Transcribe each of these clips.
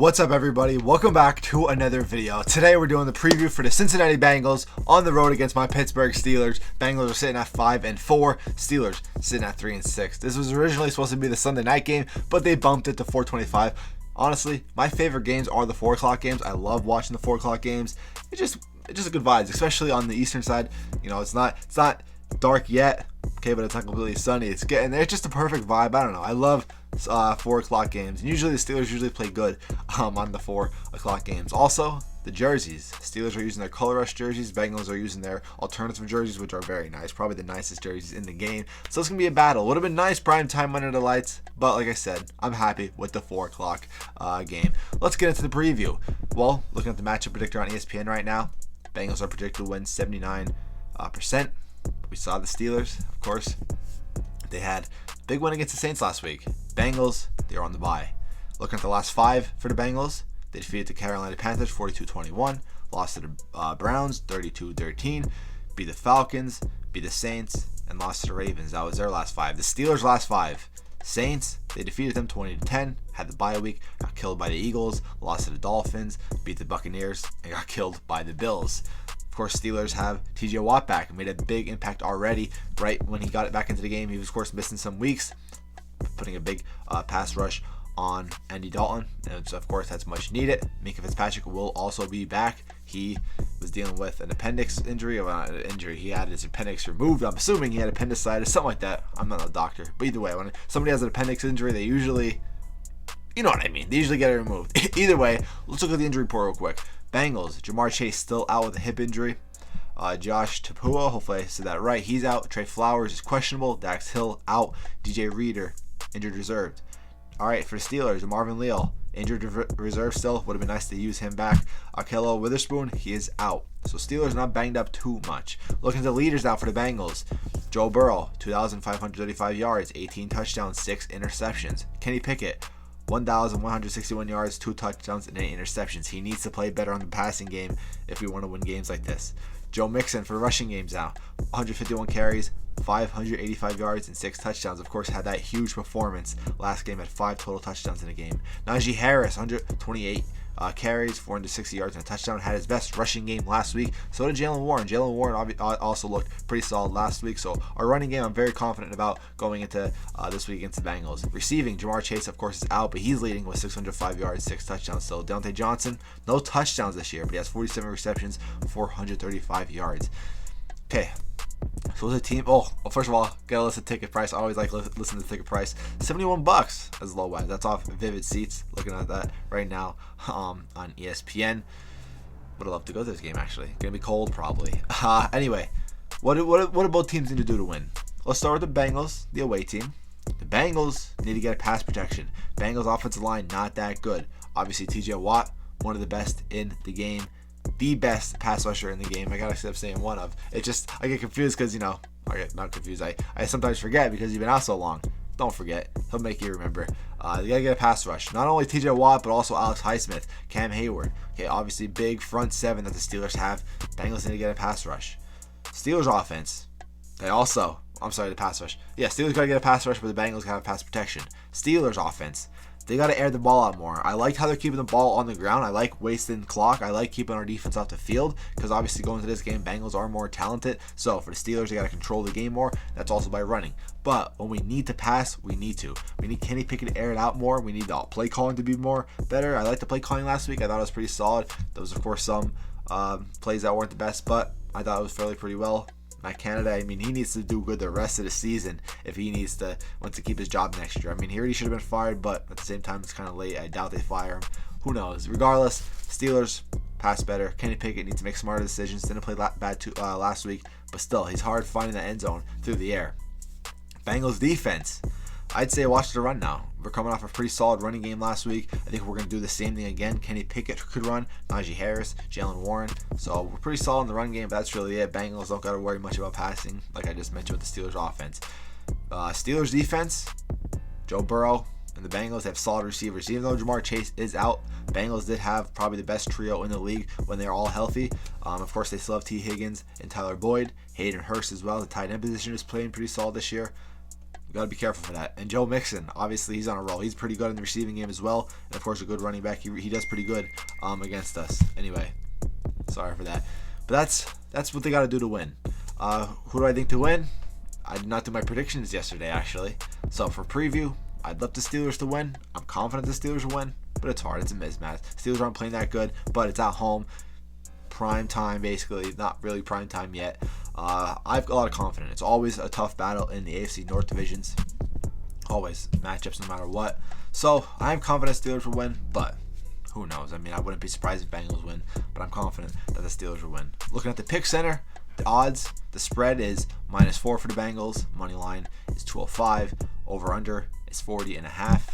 What's up, everybody? Welcome back to another video. Today we're doing the preview for the Cincinnati Bengals on the road against my Pittsburgh Steelers. Bengals are sitting at 5-4. Steelers sitting at 3-6. This was originally supposed to be the Sunday night game, but they bumped it to 4:25. Honestly, my favorite games are the 4 o'clock games. I love watching the 4 o'clock games. It's just a good vibes, especially on the eastern side. You know, it's not dark yet, okay, but it's not completely sunny. It's getting there. It's just a perfect vibe. I don't know. I love 4 o'clock games. And usually the Steelers play good on the 4 o'clock games. Also, the jerseys. Steelers are using their color rush jerseys. Bengals are using their alternative jerseys, which are very nice. Probably the nicest jerseys in the game. So it's going to be a battle. Would have been nice prime time under the lights. But like I said, I'm happy with the 4 o'clock game. Let's get into the preview. Well, looking at the matchup predictor on ESPN right now, Bengals are predicted to win 79%. We saw the Steelers, of course. They had a big win against the Saints last week. Bengals, they are on the bye. Looking at the last 5 for the Bengals, they defeated the Carolina Panthers 42-21, lost to the Browns 32-13, beat the Falcons, beat the Saints, and lost to the Ravens. That was their last 5. The Steelers' last 5. Saints, they defeated them 20-10, had the bye week, got killed by the Eagles, lost to the Dolphins, beat the Buccaneers, and got killed by the Bills. Of course, Steelers have TJ Watt back and made a big impact already. Right when he got it back into the game, he was, of course, missing some weeks, putting a big pass rush on Andy Dalton, and of course that's much needed. Minka Fitzpatrick will also be back. He was dealing with an appendix injury, he had his appendix removed. I'm assuming he had appendicitis, something like that. I'm not a doctor, but either way, when somebody has an appendix injury, they usually, you know what I mean, they usually get it removed. Either way, let's look at the injury report real quick. Bengals, Jamar Chase still out with a hip injury. Josh Tapua, hopefully I said that right, he's out. Trey Flowers is questionable. Dax Hill out. DJ Reader, injured reserved. All right, for the Steelers, Marvin Leal, injured reserve still. Would have been nice to use him back. Akello Witherspoon, he is out. So Steelers not banged up too much. Looking at the leaders now for the Bengals. Joe Burrow, 2,535 yards, 18 touchdowns, 6 interceptions. Kenny Pickett, 1,161 yards, 2 touchdowns, and 8 interceptions. He needs to play better on the passing game if we want to win games like this. Joe Mixon for the rushing games now. 151 carries, 585 yards, and 6 touchdowns. Of course, had that huge performance last game at 5 total touchdowns in a game. Najee Harris, 128 carries, 460 yards, and a touchdown. Had his best rushing game last week. So did Jalen Warren. Jalen Warren also looked pretty solid last week. So our running game, I'm very confident about going into this week against the Bengals. Receiving, Jamar Chase, of course, is out, but he's leading with 605 yards, 6 touchdowns. So Deontay Johnson, no touchdowns this year, but he has 47 receptions, 435 yards. Okay. So the team, first of all, gotta listen to ticket price. I always like listen to the ticket price. $71 as low end. That's off Vivid Seats. Looking at that right now on ESPN. Would have loved to go to this game, actually. Gonna be cold probably. Anyway, what do both teams need to do to win? Let's start with the Bengals, the away team. The Bengals need to get a pass protection. Bengals offensive line not that good. Obviously, TJ Watt, one of the best in the game. The best pass rusher in the game. I gotta stop saying one of. It's just, I get confused because, I get not confused. I sometimes forget because you've been out so long. Don't forget. He'll make you remember. You gotta get a pass rush. Not only TJ Watt, but also Alex Highsmith, Cam Hayward. Okay, obviously big front 7 that the Steelers have. Bengals need to get a pass rush. Steelers offense. The pass rush. Yeah, Steelers gotta get a pass rush, but the Bengals gotta have pass protection. Steelers offense. They got to air the ball out more. I liked how they're keeping the ball on the ground. I like wasting clock. I like keeping our defense off the field because obviously going to this game, Bengals are more talented. So for the Steelers, they got to control the game more. That's also by running. But when we need to pass, we need to. We need Kenny Pickett to air it out more. We need the play calling to be better. I liked the play calling last week. I thought it was pretty solid. There was, of course, some plays that weren't the best, but I thought it was fairly pretty well. Matt Canada, he needs to do good the rest of the season if he wants to keep his job next year. He already should have been fired, but at the same time, it's kind of late. I doubt they fire him. Who knows? Regardless, Steelers pass better. Kenny Pickett needs to make smarter decisions. Didn't play bad last week, but still, he's hard finding the end zone through the air. Bengals defense. I'd say watch the run now. We're coming off a pretty solid running game last week. I think we're going to do the same thing again. Kenny Pickett could run, Najee Harris, Jalen Warren. So we're pretty solid in the run game, but that's really it. Bengals don't got to worry much about passing, like I just mentioned with the Steelers offense. Steelers defense, Joe Burrow and the Bengals have solid receivers. Even though Jamar Chase is out, Bengals did have probably the best trio in the league when they're all healthy. Of course, they still have T. Higgins and Tyler Boyd. Hayden Hurst as well. The tight end position is playing pretty solid this year. You got to be careful for that. And Joe Mixon, obviously, he's on a roll. He's pretty good in the receiving game as well. And, of course, a good running back. He does pretty good against us. Anyway, sorry for that. But that's what they got to do to win. Who do I think to win? I did not do my predictions yesterday, actually. So, for preview, I'd love the Steelers to win. I'm confident the Steelers will win. But it's hard. It's a mismatch. Steelers aren't playing that good. But it's at home. Prime time, basically. Not really prime time yet. I've got a lot of confidence. It's always a tough battle in the AFC North divisions. Always matchups no matter what. So I'm confident Steelers will win, but who knows? I mean, I wouldn't be surprised if Bengals win, but I'm confident that the Steelers will win. Looking at the pick center, the odds, the spread is -4 for the Bengals. Money line is 205. Over under is 40.5.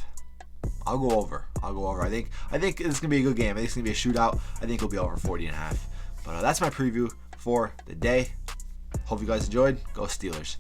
I'll go over. I think it's gonna be a good game. I think it's gonna be a shootout. I think it'll be over 40.5. But that's my preview for the day. Hope you guys enjoyed. Go Steelers.